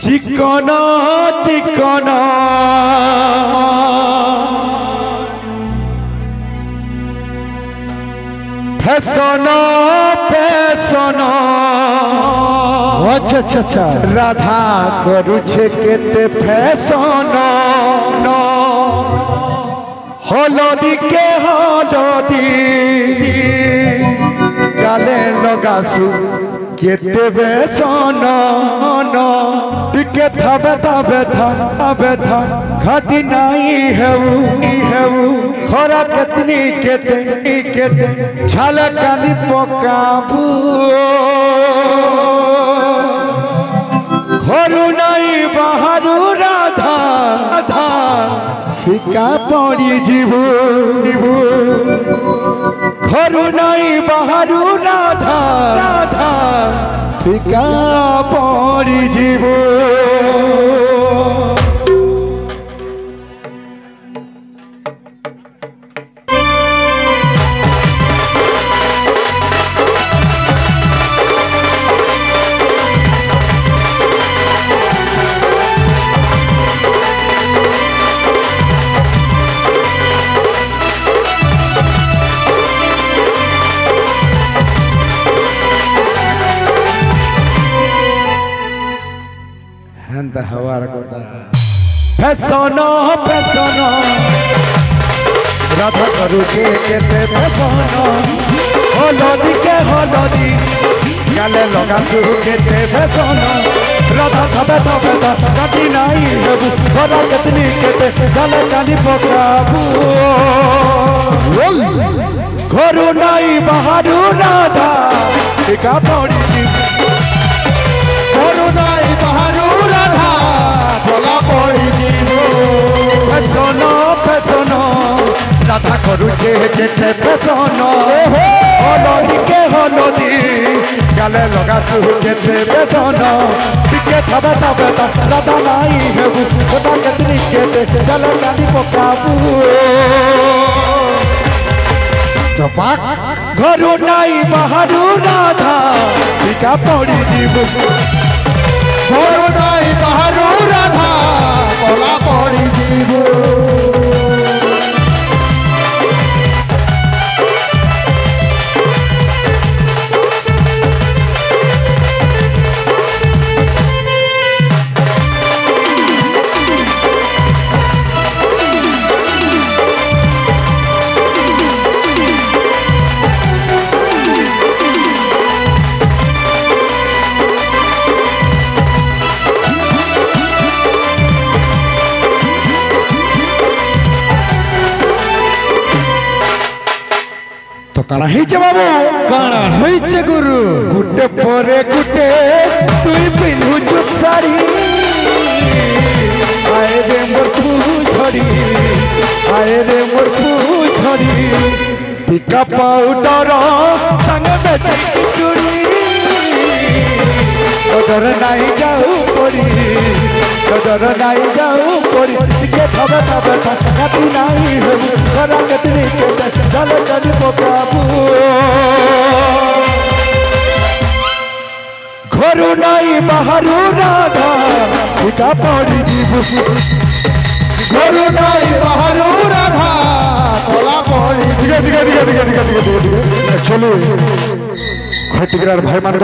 chicken chicken fashion fashion अच्छा अच्छा अच्छा राधा करुछे केते फैशन हलदी के हलदी गाले लगासु केते बेसन टिके थाबे थाबे थाबे था घाटी नहीं हेऊ खरा केतनी केते झलकानी पकाबू घरू नहीं बाहरु राधा राधा फिका पड़ी जीवू घरू नहीं बाहरु राधा राधा फिका पड़ी जीवू हवार फैशन फैशन राधा करुछे केते फैशन हलदी के हलदी गाले लगासु केते फैशन राधा थबे थबे काटी नहीं हेबू खरा केतनी केते झलकानी पकाबू घरू नहीं बाहरु राधा फिका पड़ी घरू नहीं बाहरु राधा भला पड़ी जीवो फैशन फैशन राधा करुछे केते फैशन हलदी के हलदी गाले लगासु केते फैशन टिके थाबे थाबे राधा नहीं हेबू खरा केतनी केते झलकानी पकाबू घरू नहीं बाहरु राधा फिका पड़ी जीवू घरू नहीं बाहरु राधा भला पड़ी जीवो तो काना हेचे बाबू काना हेचे गुरु गुटे परे गुटे तुई पिन्हु साड़ी आए रे मोर फूछड़ी आए रे मोर फूछड़ी पिका पाउडर संग बेचे चूड़ी नजर नहीं जाऊ पड़ी नजर नहीं जाऊ पड़ी टिके थबे थबे काटी नहीं हेबू खरा केतनी केते झलकानी पकाबू घरू नहीं बाहरु राधा फिका पड़ी जीवू घरू नहीं बाहरु राधा भला पड़ी एक्चुअली खटिग्रार भाई मान